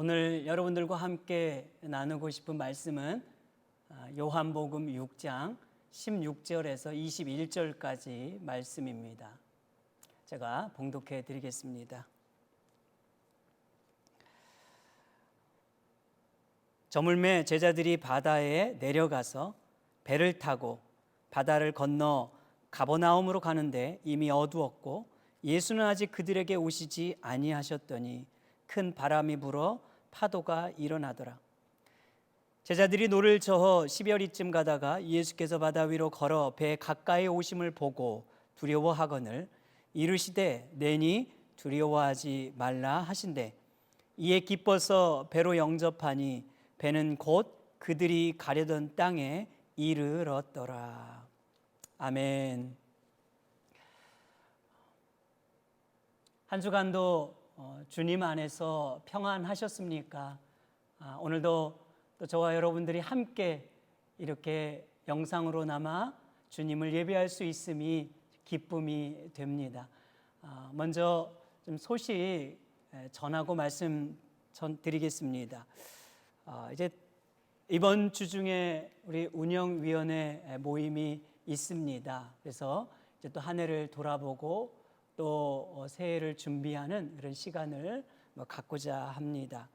오늘 여러분들과 함께 나누고 싶은 말씀은 요한복음 6장 16절에서 21절까지 말씀입니다. 제가 봉독해 드리겠습니다. 저물매 제자들이 바다에 내려가서 배를 타고 바다를 건너 가버나움으로 가는데 이미 어두웠고 예수는 아직 그들에게 오시지 아니하셨더니 큰 바람이 불어 파도가 일어나더라. 제자들이 노를 저어 12여리쯤 가다가 예수께서 바다 위로 걸어 배 가까이 오심을 보고 두려워하거늘 이르시되 내니 두려워하지 말라 하신대 이에 기뻐서 배로 영접하니 배는 곧 그들이 가려던 땅에 이르렀더라. 아멘. 한 주간도 주님 안에서 평안하셨습니까? 오늘도 또 저와 여러분들이 함께 이렇게 영상으로나마 주님을 예배할 수 있음이 기쁨이 됩니다. 먼저 좀 소식 전하고 말씀 드리겠습니다. 이제 이번 주 중에 우리 운영위원회 모임이 있습니다. 그래서 이제 또 한 해를 돌아보고 또 새해를 준비하는 그런 시간을 갖고자 합니다.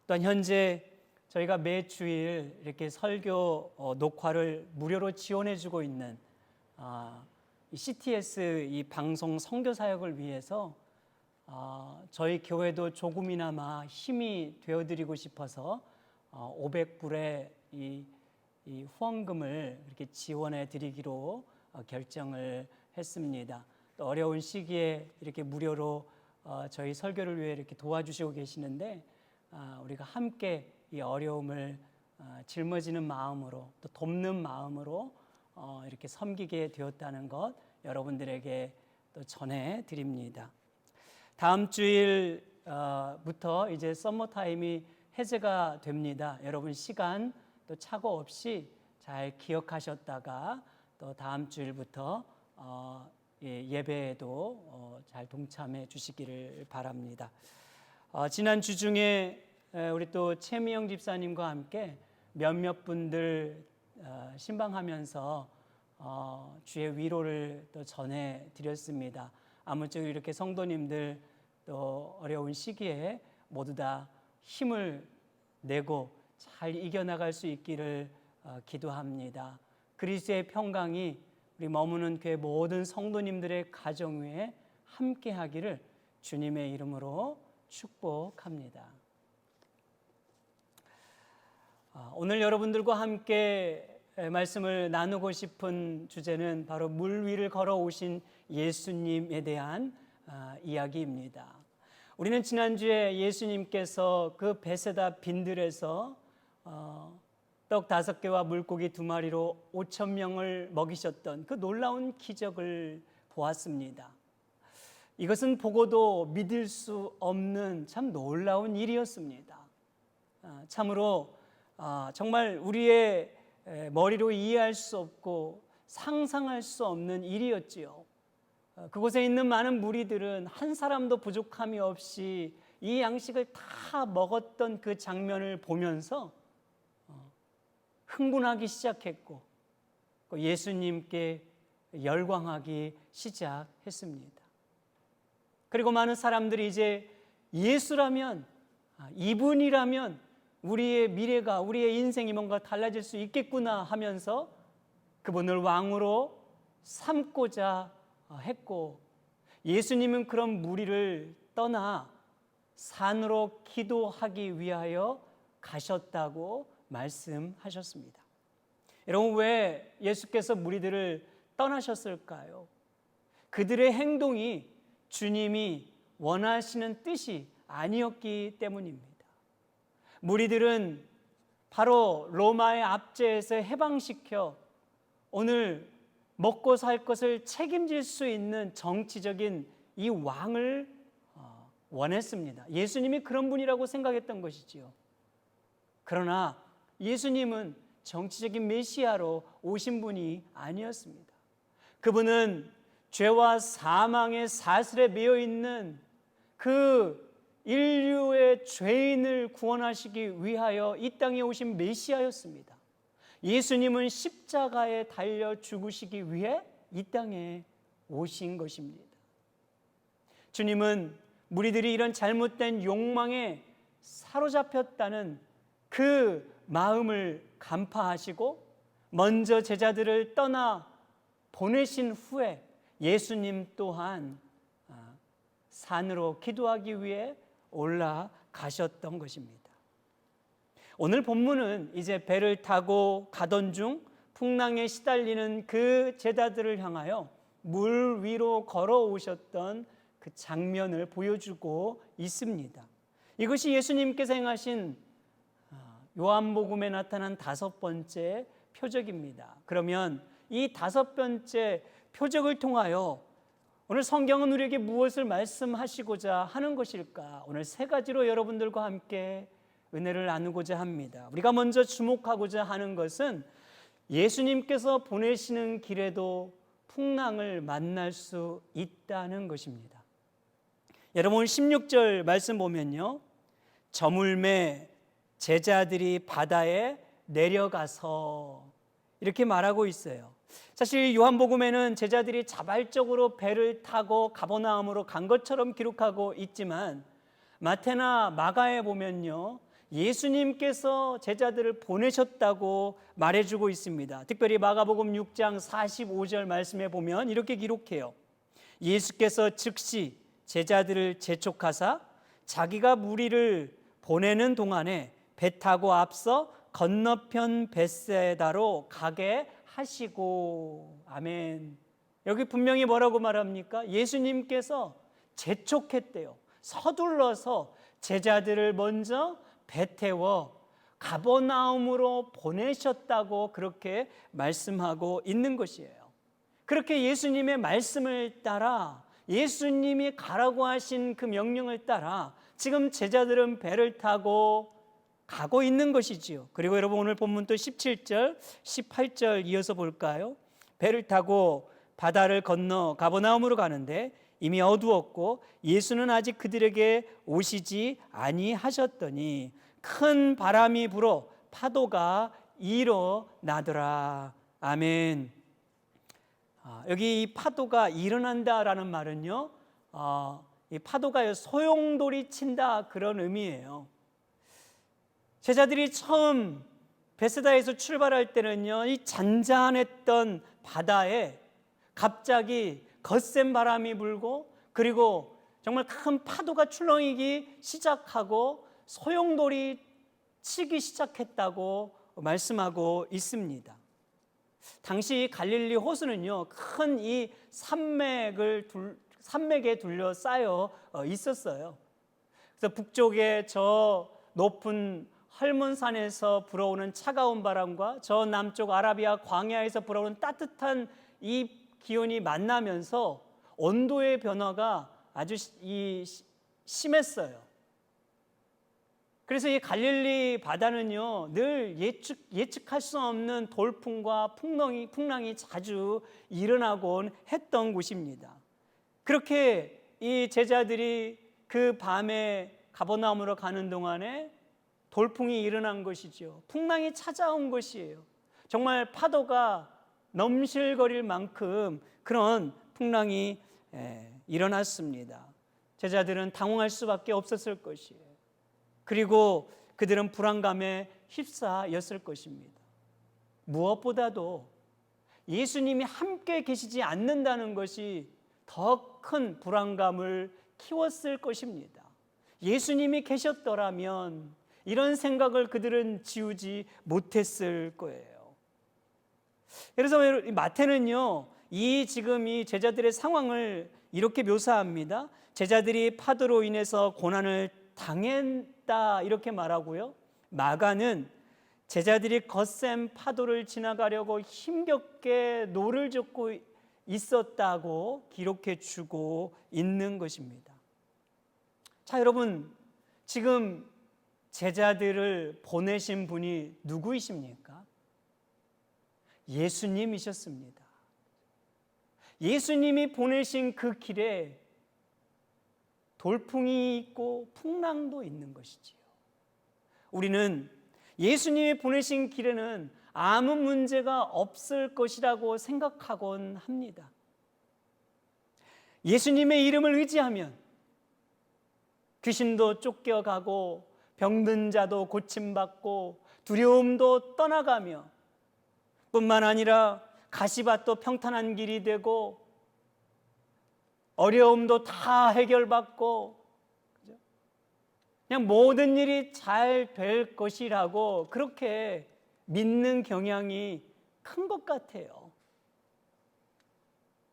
또한 현재 저희가 매 주일 이렇게 설교 녹화를 무료로 지원해주고 있는 CTS 이 방송 선교 사역을 위해서 저희 교회도 조금이나마 힘이 되어드리고 싶어서 500불의 이 후원금을 이렇게 지원해 드리기로 결정을 했습니다. 또 어려운 시기에 이렇게 무료로 저희 설교를 위해 이렇게 도와주시고 계시는데 우리가 함께 이 어려움을 짊어지는 마음으로 또 돕는 마음으로 이렇게 섬기게 되었다는 것 여러분들에게 또 전해 드립니다. 다음 주일부터 이제 썸머 타임이 해제가 됩니다. 여러분 시간 또 착오 없이 잘 기억하셨다가 또 다음 주일부터 예배에도 잘 동참해 주시기를 바랍니다. 지난 주 중에 우리 또 최미영 집사님과 함께 몇몇 분들 신방하면서 주의 위로를 또 전해 드렸습니다. 아무쪼록 이렇게 성도님들 또 어려운 시기에 모두 다 힘을 내고 잘 이겨나갈 수 있기를 기도합니다. 그리스도의 평강이 우리 머무는 교회 모든 성도님들의 가정 위에 함께 하기를 주님의 이름으로 축복합니다. 오늘 여러분들과 함께 말씀을 나누고 싶은 주제는 바로 물 위를 걸어오신 예수님에 대한 이야기입니다. 우리는 지난주에 예수님께서 그 베세다 빈들에서 떡 5개와 물고기 2마리로 5,000명을 먹이셨던 그 놀라운 기적을 보았습니다. 이것은 보고도 믿을 수 없는 참 놀라운 일이었습니다. 참으로 정말 우리의 머리로 이해할 수 없고 상상할 수 없는 일이었지요. 그곳에 있는 많은 무리들은 한 사람도 부족함이 없이 이 양식을 다 먹었던 그 장면을 보면서 흥분하기 시작했고 예수님께 열광하기 시작했습니다. 그리고 많은 사람들이 이제 예수라면 이분이라면 우리의 미래가 우리의 인생이 뭔가 달라질 수 있겠구나 하면서 그분을 왕으로 삼고자 했고 예수님은 그런 무리를 떠나 산으로 기도하기 위하여 가셨다고 말씀하셨습니다. 여러분 왜 예수께서 무리들을 떠나셨을까요? 그들의 행동이 주님이 원하시는 뜻이 아니었기 때문입니다. 무리들은 바로 로마의 압제에서 해방시켜 오늘 먹고 살 것을 책임질 수 있는 정치적인 이 왕을 원했습니다. 예수님이 그런 분이라고 생각했던 것이지요. 그러나 예수님은 정치적인 메시아로 오신 분이 아니었습니다. 그분은 죄와 사망의 사슬에 매여 있는 그 인류의 죄인을 구원하시기 위하여 이 땅에 오신 메시아였습니다. 예수님은 십자가에 달려 죽으시기 위해 이 땅에 오신 것입니다. 주님은 무리들이 이런 잘못된 욕망에 사로잡혔다는 그 마음을 간파하시고 먼저 제자들을 떠나 보내신 후에 예수님 또한 산으로 기도하기 위해 올라가셨던 것입니다. 오늘 본문은 이제 배를 타고 가던 중 풍랑에 시달리는 그 제자들을 향하여 물 위로 걸어오셨던 그 장면을 보여주고 있습니다. 이것이 예수님께서 행하신 요한복음에 나타난 5번째 표적입니다. 그러면 이 5번째 표적을 통하여 오늘 성경은 우리에게 무엇을 말씀하시고자 하는 것일까? 오늘 3가지로 여러분들과 함께 은혜를 나누고자 합니다. 우리가 먼저 주목하고자 하는 것은 예수님께서 보내시는 길에도 풍랑을 만날 수 있다는 것입니다. 여러분 16절 말씀 보면요, 저물매 제자들이 바다에 내려가서 이렇게 말하고 있어요. 사실 요한복음에는 제자들이 자발적으로 배를 타고 가버나움으로 간 것처럼 기록하고 있지만 마태나 마가에 보면요, 예수님께서 제자들을 보내셨다고 말해주고 있습니다. 특별히 마가복음 6장 45절 말씀에 보면 이렇게 기록해요. 예수께서 즉시 제자들을 재촉하사 자기가 무리를 보내는 동안에 배 타고 앞서 건너편 벳세다로 가게 하시고. 아멘. 여기 분명히 뭐라고 말합니까? 예수님께서 재촉했대요. 서둘러서 제자들을 먼저 배 태워 가버나움으로 보내셨다고 그렇게 말씀하고 있는 것이에요. 그렇게 예수님의 말씀을 따라, 예수님이 가라고 하신 그 명령을 따라 지금 제자들은 배를 타고 가고 있는 것이지요. 그리고 여러분 오늘 본문 또 17절, 18절 이어서 볼까요? 배를 타고 바다를 건너 가버나움으로 가는데 이미 어두웠고 예수는 아직 그들에게 오시지 아니하셨더니 큰 바람이 불어 파도가 일어나더라. 아멘. 여기 이 파도가 일어난다라는 말은요, 이 파도가 소용돌이 친다 그런 의미예요. 제자들이 처음 베세다에서 출발할 때는요, 이 잔잔했던 바다에 갑자기 거센 바람이 불고 그리고 정말 큰 파도가 출렁이기 시작하고 소용돌이 치기 시작했다고 말씀하고 있습니다. 당시 갈릴리 호수는요, 큰 이 산맥에 둘러싸여 있었어요. 그래서 북쪽에 저 높은 헐몬산에서 불어오는 차가운 바람과 저 남쪽 아라비아 광야에서 불어오는 따뜻한 이 기온이 만나면서 온도의 변화가 아주 심했어요. 그래서 이 갈릴리 바다는요, 늘 예측할 수 없는 돌풍과 풍랑이 자주 일어나곤 했던 곳입니다. 그렇게 이 제자들이 그 밤에 가버나움으로 가는 동안에 돌풍이 일어난 것이죠. 풍랑이 찾아온 것이에요. 정말 파도가 넘실거릴 만큼 그런 풍랑이 일어났습니다. 제자들은 당황할 수밖에 없었을 것이에요. 그리고 그들은 불안감에 휩싸였을 것입니다. 무엇보다도 예수님이 함께 계시지 않는다는 것이 더 큰 불안감을 키웠을 것입니다. 예수님이 계셨더라면 이런 생각을 그들은 지우지 못했을 거예요. 그래서 마태는요, 지금 이 제자들의 상황을 이렇게 묘사합니다. 제자들이 파도로 인해서 고난을 당했다 이렇게 말하고요. 마가는 제자들이 거센 파도를 지나가려고 힘겹게 노를 젓고 있었다고 기록해 주고 있는 것입니다. 자, 여러분, 지금 제자들을 보내신 분이 누구이십니까? 예수님이셨습니다. 예수님이 보내신 그 길에 돌풍이 있고 풍랑도 있는 것이지요. 우리는 예수님이 보내신 길에는 아무 문제가 없을 것이라고 생각하곤 합니다. 예수님의 이름을 의지하면 귀신도 쫓겨가고 병든 자도 고침받고 두려움도 떠나가며 뿐만 아니라 가시밭도 평탄한 길이 되고 어려움도 다 해결받고 그냥 모든 일이 잘 될 것이라고 그렇게 믿는 경향이 큰 것 같아요.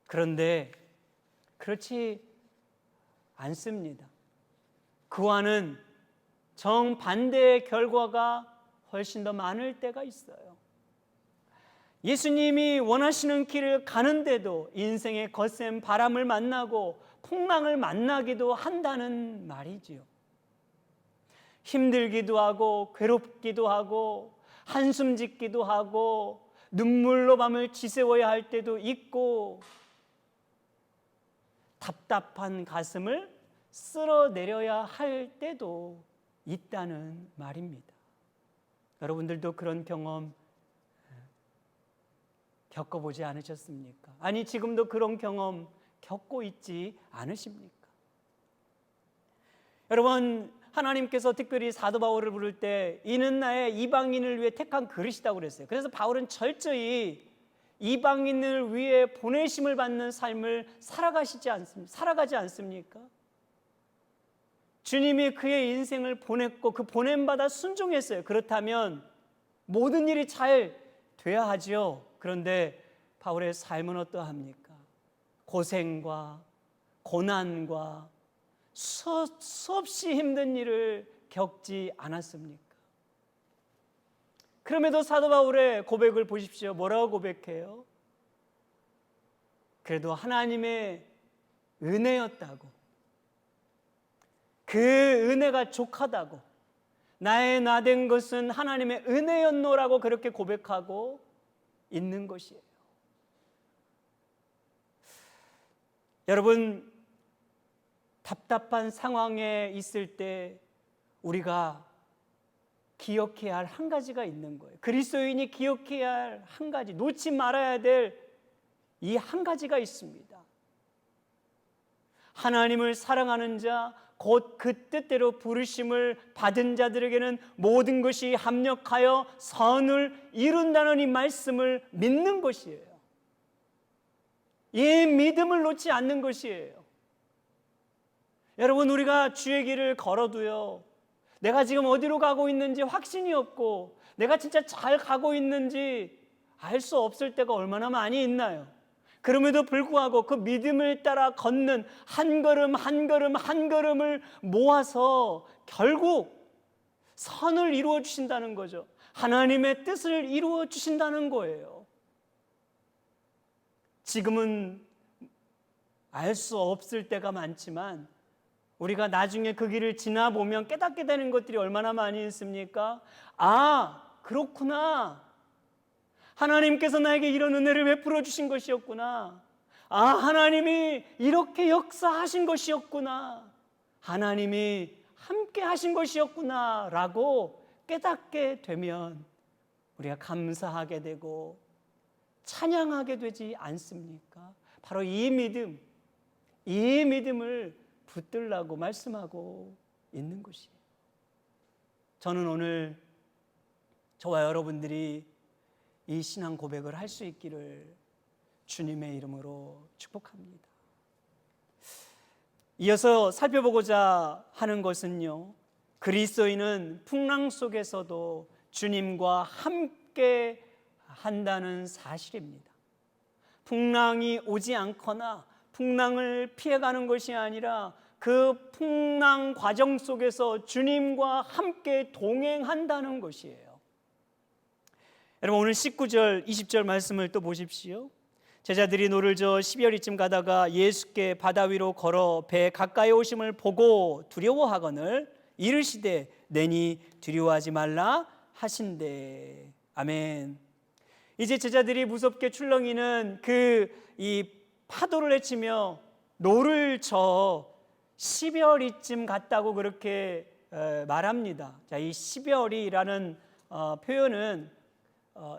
그런데 그렇지 않습니다. 그와는 정반대의 결과가 훨씬 더 많을 때가 있어요. 예수님이 원하시는 길을 가는데도 인생의 거센 바람을 만나고 풍랑을 만나기도 한다는 말이지요. 힘들기도 하고 괴롭기도 하고 한숨 짓기도 하고 눈물로 밤을 지새워야 할 때도 있고 답답한 가슴을 쓸어내려야 할 때도 있다는 말입니다. 여러분들도 그런 경험 겪어보지 않으셨습니까? 아니, 지금도 그런 경험 겪고 있지 않으십니까? 여러분, 하나님께서 특별히 사도 바울을 부를 때 이는 나의 이방인을 위해 택한 그릇이라고 그랬어요. 그래서 바울은 철저히 이방인을 위해 보내심을 받는 삶을 살아가지 않습니까? 주님이 그의 인생을 보냈고 그 보냄받아 순종했어요. 그렇다면 모든 일이 잘 돼야 하죠. 그런데 바울의 삶은 어떠합니까? 고생과 고난과 수없이 힘든 일을 겪지 않았습니까? 그럼에도 사도 바울의 고백을 보십시오. 뭐라고 고백해요? 그래도 하나님의 은혜였다고, 그 은혜가 족하다고, 나의 나된 것은 하나님의 은혜였노라고 그렇게 고백하고 있는 것이에요. 여러분, 답답한 상황에 있을 때 우리가 기억해야 할 한 가지가 있는 거예요. 그리스도인이 기억해야 할 한 가지, 놓지 말아야 될 이 한 가지가 있습니다. 하나님을 사랑하는 자, 곧 그 뜻대로 부르심을 받은 자들에게는 모든 것이 합력하여 선을 이룬다는 이 말씀을 믿는 것이에요. 이 믿음을 놓지 않는 것이에요. 여러분, 우리가 주의 길을 걸어도요, 내가 지금 어디로 가고 있는지 확신이 없고 내가 진짜 잘 가고 있는지 알 수 없을 때가 얼마나 많이 있나요? 그럼에도 불구하고 그 믿음을 따라 걷는 한 걸음 한 걸음 한 걸음을 모아서 결국 선을 이루어 주신다는 거죠. 하나님의 뜻을 이루어 주신다는 거예요. 지금은 알 수 없을 때가 많지만 우리가 나중에 그 길을 지나보면 깨닫게 되는 것들이 얼마나 많이 있습니까? 아, 그렇구나. 하나님께서 나에게 이런 은혜를 베풀어 주신 것이었구나. 아, 하나님이 이렇게 역사하신 것이었구나. 하나님이 함께 하신 것이었구나 라고 깨닫게 되면 우리가 감사하게 되고 찬양하게 되지 않습니까? 바로 이 믿음을 붙들라고 말씀하고 있는 것이에요. 저는 오늘 저와 여러분들이 이 신앙 고백을 할 수 있기를 주님의 이름으로 축복합니다. 이어서 살펴보고자 하는 것은요, 그리스도인은 풍랑 속에서도 주님과 함께 한다는 사실입니다. 풍랑이 오지 않거나 풍랑을 피해가는 것이 아니라 그 풍랑 과정 속에서 주님과 함께 동행한다는 것이에요. 여러분, 오늘 19절, 20절 말씀을 또 보십시오. 제자들이 노를 저어 12여리쯤 가다가 예수께 바다 위로 걸어 배 가까이 오심을 보고 두려워하거늘 이르시되 내니 두려워하지 말라 하신대. 아멘. 이제 제자들이 무섭게 출렁이는 이 파도를 헤치며 노를 저어 10여리쯤 갔다고 그렇게 말합니다. 자, 이 10여리라는 표현은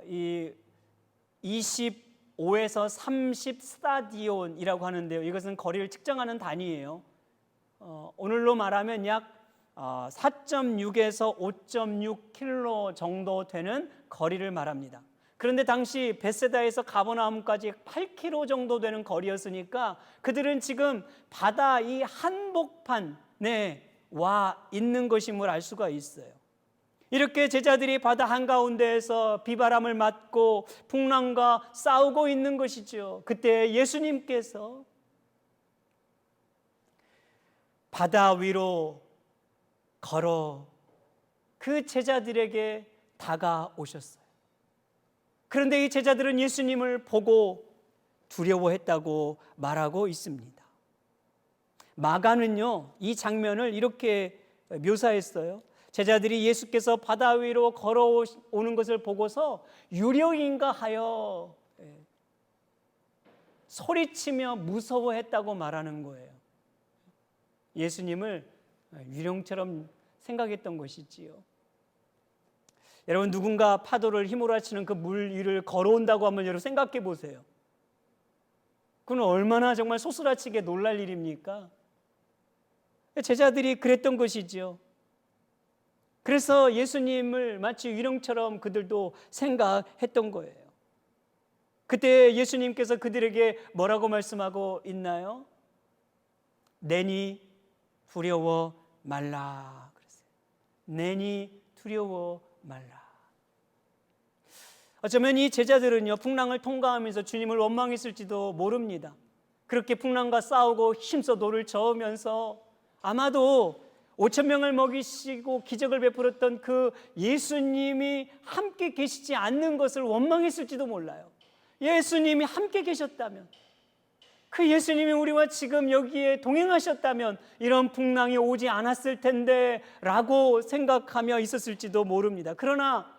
이 25에서 30 스타디온이라고 하는데요. 이것은 거리를 측정하는 단위예요. 오늘로 말하면 약 4.6에서 5.6km 정도 되는 거리를 말합니다. 그런데 당시 벳세다에서 가버나움까지 8km 정도 되는 거리였으니까 그들은 지금 바다 이 한복판에 와 있는 것임을 알 수가 있어요. 이렇게 제자들이 바다 한가운데에서 비바람을 맞고 풍랑과 싸우고 있는 것이죠. 그때 예수님께서 바다 위로 걸어 그 제자들에게 다가오셨어요. 그런데 이 제자들은 예수님을 보고 두려워했다고 말하고 있습니다. 마가는요, 이 장면을 이렇게 묘사했어요. 제자들이 예수께서 바다 위로 걸어오는 것을 보고서 유령인가 하여 소리치며 무서워했다고 말하는 거예요. 예수님을 유령처럼 생각했던 것이지요. 여러분, 누군가 파도를 휘몰아치는 그 물 위를 걸어온다고 하면 여러분 생각해 보세요. 그건 얼마나 정말 소스라치게 놀랄 일입니까? 제자들이 그랬던 것이지요. 그래서 예수님을 마치 유령처럼 그들도 생각했던 거예요. 그때 예수님께서 그들에게 뭐라고 말씀하고 있나요? 내니 두려워 말라 그랬어요. 내니 두려워 말라. 어쩌면 이 제자들은요, 풍랑을 통과하면서 주님을 원망했을지도 모릅니다. 그렇게 풍랑과 싸우고 힘써 노를 저으면서 아마도 5,000명을 먹이시고 기적을 베풀었던 그 예수님이 함께 계시지 않는 것을 원망했을지도 몰라요. 예수님이 함께 계셨다면, 그 예수님이 우리와 지금 여기에 동행하셨다면 이런 풍랑이 오지 않았을 텐데 라고 생각하며 있었을지도 모릅니다. 그러나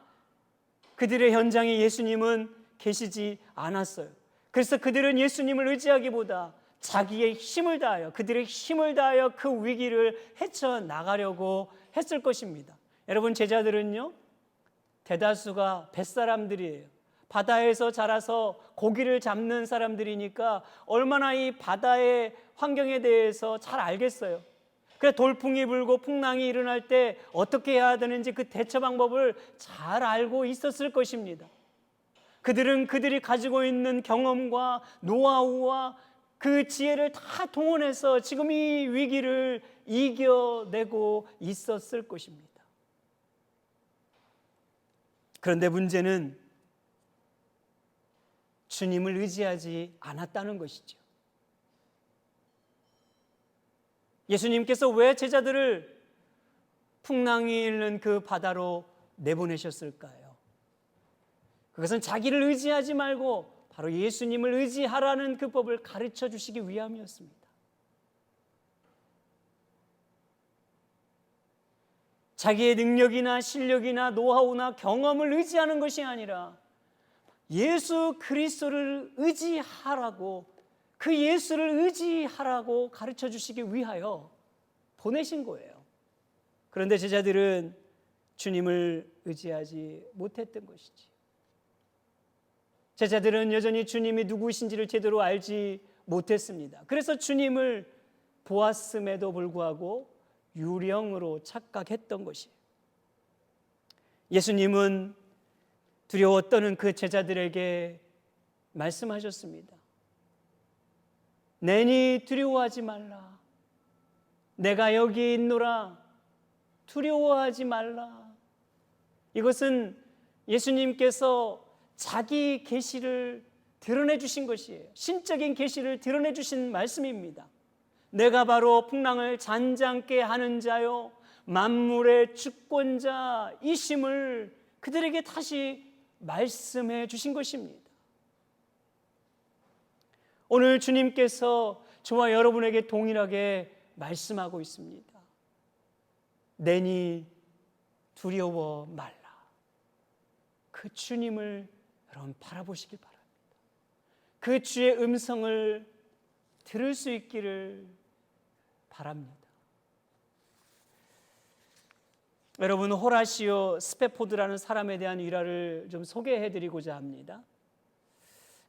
그들의 현장에 예수님은 계시지 않았어요. 그래서 그들은 예수님을 의지하기보다 자기의 힘을 다하여, 그들의 힘을 다하여 그 위기를 헤쳐나가려고 했을 것입니다. 여러분, 제자들은요, 대다수가 뱃사람들이에요. 바다에서 자라서 고기를 잡는 사람들이니까 얼마나 이 바다의 환경에 대해서 잘 알겠어요. 그래, 돌풍이 불고 풍랑이 일어날 때 어떻게 해야 되는지 그 대처 방법을 잘 알고 있었을 것입니다. 그들은 그들이 가지고 있는 경험과 노하우와 그 지혜를 다 동원해서 지금 이 위기를 이겨내고 있었을 것입니다. 그런데 문제는 주님을 의지하지 않았다는 것이죠. 예수님께서 왜 제자들을 풍랑이 일는 그 바다로 내보내셨을까요? 그것은 자기를 의지하지 말고 바로 예수님을 의지하라는 그 법을 가르쳐 주시기 위함이었습니다. 자기의 능력이나 실력이나 노하우나 경험을 의지하는 것이 아니라 예수 그리스도를 의지하라고, 그 예수를 의지하라고 가르쳐 주시기 위하여 보내신 거예요. 그런데 제자들은 주님을 의지하지 못했던 것이지. 제자들은 여전히 주님이 누구이신지를 제대로 알지 못했습니다. 그래서 주님을 보았음에도 불구하고 유령으로 착각했던 것이에요. 예수님은 두려워 떠는 그 제자들에게 말씀하셨습니다. 내니 두려워하지 말라. 내가 여기 있노라. 두려워하지 말라. 이것은 예수님께서 자기 계시를 드러내 주신 것이에요. 신적인 계시를 드러내 주신 말씀입니다. 내가 바로 풍랑을 잔잔케 하는 자요 만물의 주권자이심을 그들에게 다시 말씀해 주신 것입니다. 오늘 주님께서 저와 여러분에게 동일하게 말씀하고 있습니다. 내니 두려워 말라. 그 주님을 여러분 바라보시길 바랍니다. 그 주의 음성을 들을 수 있기를 바랍니다. 여러분, 호라시오 스페포드라는 사람에 대한 일화를 좀 소개해드리고자 합니다.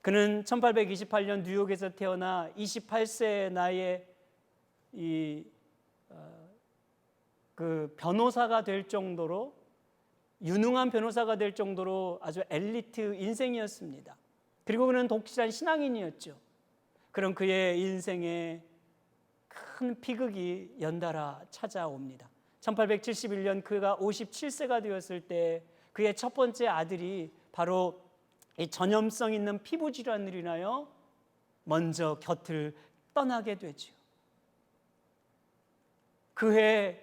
그는 1828년 뉴욕에서 태어나 28세의 나이에 그 변호사가 될 정도로, 유능한 변호사가 될 정도로 아주 엘리트 인생이었습니다. 그리고 그는 독실한 신앙인이었죠. 그런 그의 인생에 큰 비극이 연달아 찾아옵니다. 1871년 그가 57세가 되었을 때 그의 첫 번째 아들이 바로 이 전염성 있는 피부 질환을 인하여 먼저 곁을 떠나게 되죠. 그해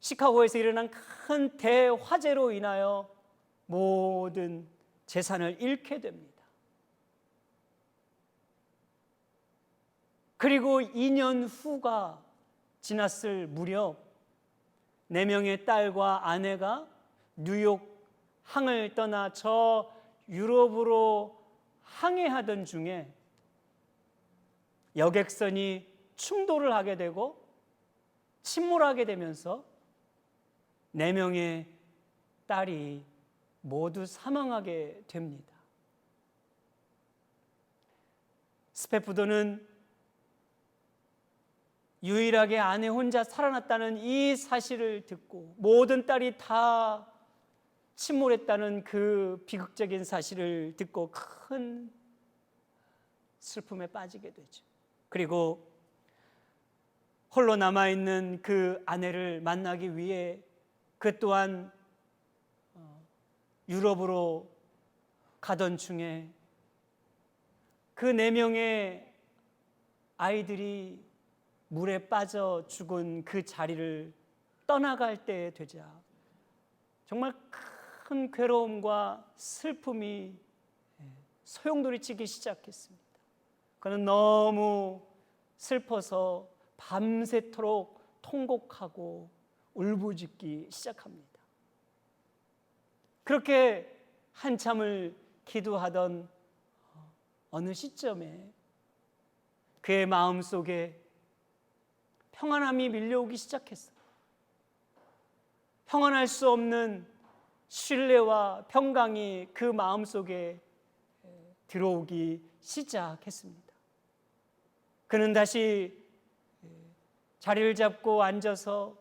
시카고에서 일어난 큰 대화재로 인하여 모든 재산을 잃게 됩니다. 그리고 2년 후가 지났을 무렵 4명의 딸과 아내가 뉴욕 항을 떠나 저 유럽으로 항해하던 중에 여객선이 충돌을 하게 되고 침몰하게 되면서 4명의 딸이 모두 사망하게 됩니다. 스페푸더는 유일하게 아내 혼자 살아났다는 이 사실을 듣고 모든 딸이 다 침몰했다는 그 비극적인 사실을 듣고 큰 슬픔에 빠지게 되죠. 그리고 홀로 남아있는 그 아내를 만나기 위해 그 또한 유럽으로 가던 중에 그 4명의 아이들이 물에 빠져 죽은 그 자리를 떠나갈 때 되자 정말 큰 괴로움과 슬픔이 소용돌이치기 시작했습니다. 그는 너무 슬퍼서 밤새도록 통곡하고 울부짖기 시작합니다. 그렇게 한참을 기도하던 어느 시점에 그의 마음속에 평안함이 밀려오기 시작했어요. 평안할 수 없는 신뢰와 평강이 그 마음속에 들어오기 시작했습니다. 그는 다시 자리를 잡고 앉아서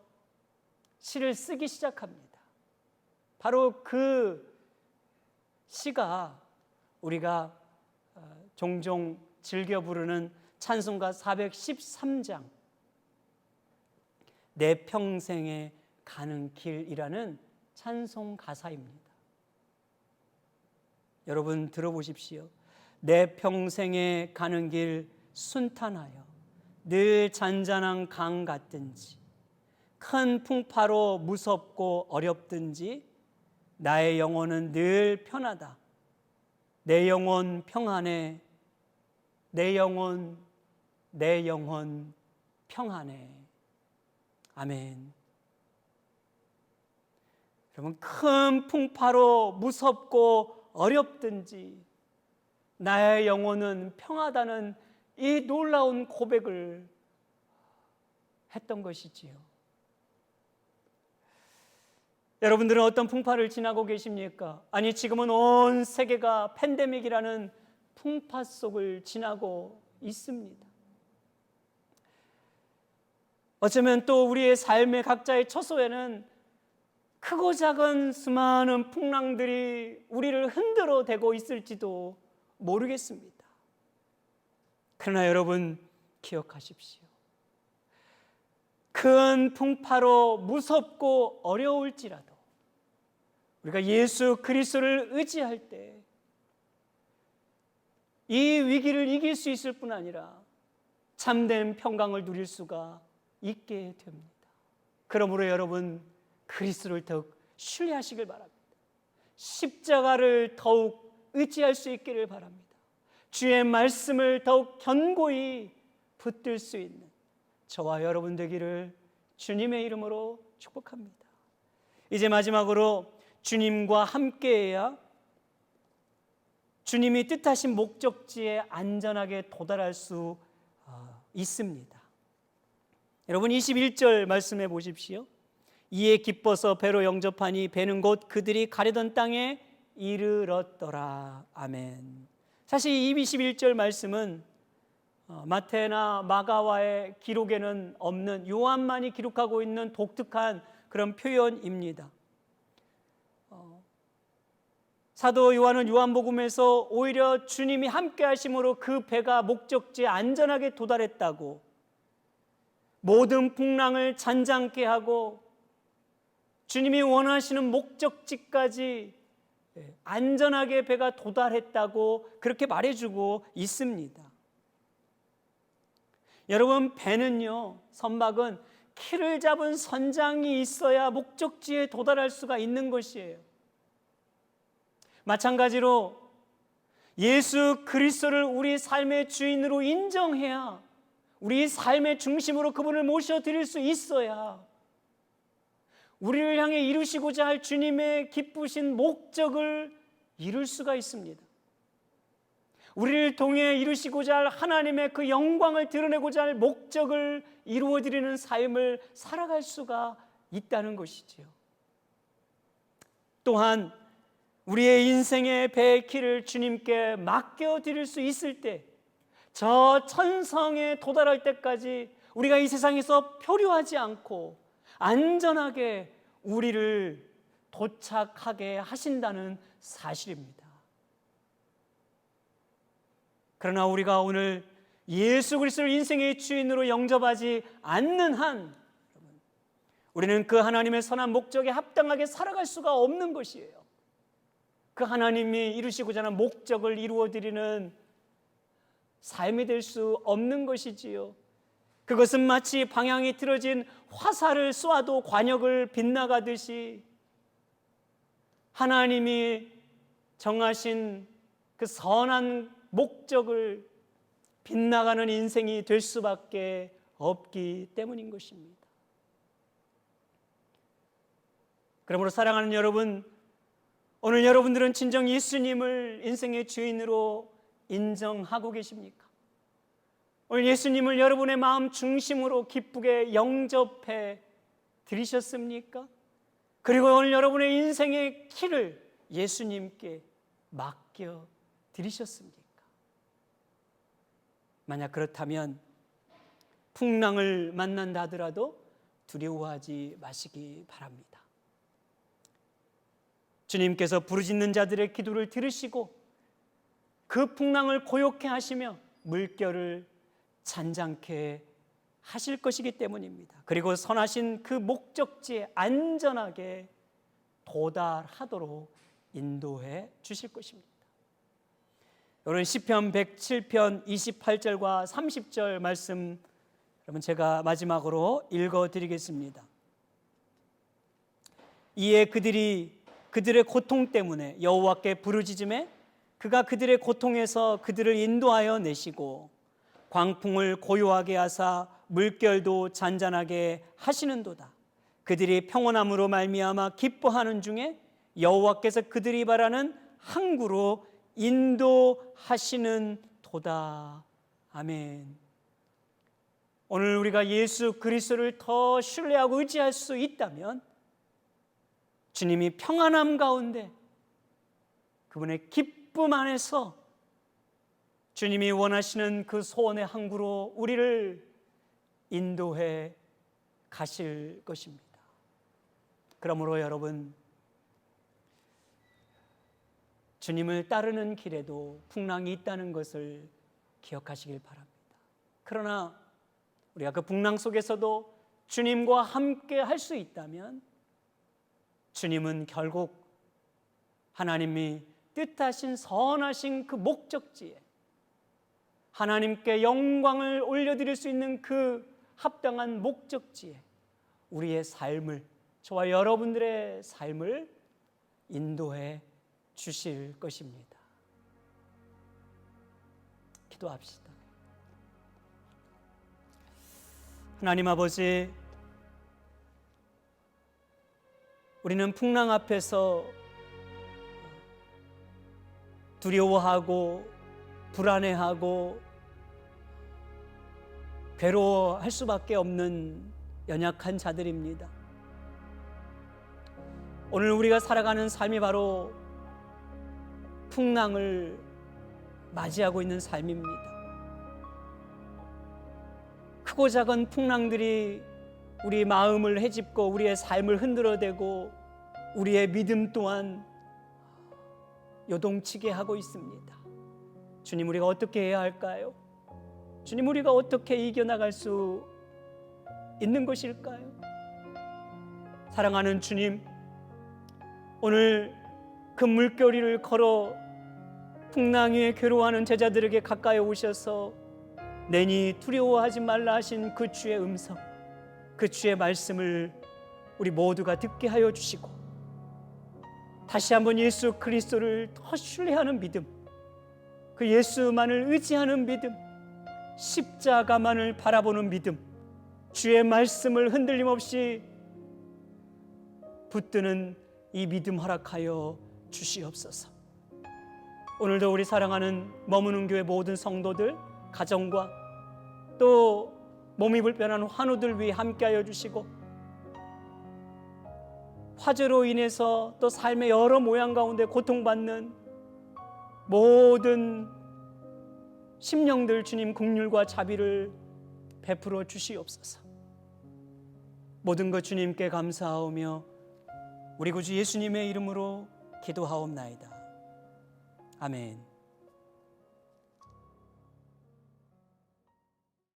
시를 쓰기 시작합니다. 바로 그 시가 우리가 종종 즐겨 부르는 찬송가 413장 내 평생에 가는 길이라는 찬송 가사입니다. 여러분 들어보십시오. 내 평생에 가는 길 순탄하여 늘 잔잔한 강 같든지 큰 풍파로 무섭고 어렵든지 나의 영혼은 늘 편하다. 내 영혼 평안해. 내 영혼 평안해. 아멘. 여러분, 큰 풍파로 무섭고 어렵든지 나의 영혼은 평하다는 이 놀라운 고백을 했던 것이지요. 여러분들은 어떤 풍파를 지나고 계십니까? 아니, 지금은 온 세계가 팬데믹이라는 풍파 속을 지나고 있습니다. 어쩌면 또 우리의 삶의 각자의 처소에는 크고 작은 수많은 풍랑들이 우리를 흔들어 대고 있을지도 모르겠습니다. 그러나 여러분 기억하십시오. 큰 풍파로 무섭고 어려울지라도 우리가 예수 그리스도를 의지할 때 이 위기를 이길 수 있을 뿐 아니라 참된 평강을 누릴 수가 있게 됩니다. 그러므로 여러분 그리스도를 더욱 신뢰하시길 바랍니다. 십자가를 더욱 의지할 수 있기를 바랍니다. 주의 말씀을 더욱 견고히 붙들 수 있는 저와 여러분 되기를 주님의 이름으로 축복합니다. 이제 마지막으로 주님과 함께해야 주님이 뜻하신 목적지에 안전하게 도달할 수 있습니다. 여러분 21절 말씀해 보십시오. 이에 기뻐서 배로 영접하니 배는 곧 그들이 가려던 땅에 이르렀더라. 아멘. 사실 이 21절 말씀은 마태나 마가와의 기록에는 없는, 요한만이 기록하고 있는 독특한 그런 표현입니다. 사도 요한은 요한복음에서 오히려 주님이 함께 하심으로 그 배가 목적지에 안전하게 도달했다고, 모든 풍랑을 잔잔케 하고 주님이 원하시는 목적지까지 안전하게 배가 도달했다고 그렇게 말해주고 있습니다. 여러분, 배는요, 선박은 키를 잡은 선장이 있어야 목적지에 도달할 수가 있는 것이에요. 마찬가지로 예수 그리스도를 우리 삶의 주인으로 인정해야, 우리 삶의 중심으로 그분을 모셔드릴 수 있어야 우리를 향해 이루시고자 할 주님의 기쁘신 목적을 이룰 수가 있습니다. 우리를 통해 이루시고자 할 하나님의 그 영광을 드러내고자 할 목적을 이루어드리는 삶을 살아갈 수가 있다는 것이지요. 또한 우리의 인생의 배의 키를 주님께 맡겨드릴 수 있을 때, 저 천성에 도달할 때까지 우리가 이 세상에서 표류하지 않고 안전하게 우리를 도착하게 하신다는 사실입니다. 그러나 우리가 오늘 예수 그리스도를 인생의 주인으로 영접하지 않는 한, 우리는 그 하나님의 선한 목적에 합당하게 살아갈 수가 없는 것이에요. 그 하나님이 이루시고자 하는 목적을 이루어드리는 삶이 될 수 없는 것이지요. 그것은 마치 방향이 틀어진 화살을 쏘아도 관역을 빗나가듯이 하나님이 정하신 그 선한 목적을 빗나가는 인생이 될 수밖에 없기 때문인 것입니다. 그러므로 사랑하는 여러분, 오늘 여러분들은 진정 예수님을 인생의 주인으로 인정하고 계십니까? 오늘 예수님을 여러분의 마음 중심으로 기쁘게 영접해 드리셨습니까? 그리고 오늘 여러분의 인생의 키를 예수님께 맡겨 드리셨습니까? 만약 그렇다면 풍랑을 만난다 하더라도 두려워하지 마시기 바랍니다. 주님께서 부르짖는 자들의 기도를 들으시고 그 풍랑을 고요케 하시며 물결을 잔잔케 하실 것이기 때문입니다. 그리고 선하신 그 목적지에 안전하게 도달하도록 인도해 주실 것입니다. 오늘 시편 107편 28절과 30절 말씀, 여러분 제가 마지막으로 읽어드리겠습니다. 이에 그들의 고통 때문에 여호와께 부르짖음에 그가 그들의 고통에서 그들을 인도하여 내시고 광풍을 고요하게 하사 물결도 잔잔하게 하시는도다. 그들이 평온함으로 말미암아 기뻐하는 중에 여호와께서 그들이 바라는 항구로 인도하시는 도다. 아멘. 오늘 우리가 예수 그리스도를 더 신뢰하고 의지할 수 있다면 주님이 평안함 가운데 그분의 기쁨 안에서 주님이 원하시는 그 소원의 항구로 우리를 인도해 가실 것입니다. 그러므로 여러분, 주님을 따르는 길에도 풍랑이 있다는 것을 기억하시길 바랍니다. 그러나 우리가 그 풍랑 속에서도 주님과 함께 할 수 있다면 주님은 결국 하나님이 뜻하신 선하신 그 목적지에 하나님께 영광을 올려드릴 수 있는 그 합당한 목적지에 우리의 삶을, 저와 여러분들의 삶을 인도해 주실 것입니다. 기도합시다. 하나님 아버지, 우리는 풍랑 앞에서 두려워하고 불안해하고 괴로워할 수밖에 없는 연약한 자들입니다. 오늘 우리가 살아가는 삶이 바로 풍랑을 맞이하고 있는 삶입니다. 크고 작은 풍랑들이 우리 마음을 헤집고 우리의 삶을 흔들어대고 우리의 믿음 또한 요동치게 하고 있습니다. 주님, 우리가 어떻게 해야 할까요? 주님, 우리가 어떻게 이겨나갈 수 있는 것일까요? 사랑하는 주님, 오늘 그 물결위를 걸어 풍랑 위에 괴로워하는 제자들에게 가까이 오셔서 내니 두려워하지 말라 하신 그 주의 음성, 그 주의 말씀을 우리 모두가 듣게 하여 주시고 다시 한번 예수 그리스도를 더 신뢰하는 믿음, 그 예수만을 의지하는 믿음, 십자가만을 바라보는 믿음, 주의 말씀을 흔들림 없이 붙드는 이 믿음 허락하여 주시옵소서. 오늘도 우리 사랑하는 머무는 교회 모든 성도들, 가정과 또 몸이 불편한 환우들 위해 함께하여 주시고 화재로 인해서 또 삶의 여러 모양 가운데 고통받는 모든 심령들 주님 긍휼과 자비를 베풀어 주시옵소서. 모든 것 주님께 감사하오며 우리 구주 예수님의 이름으로 기도하옵나이다. 아멘.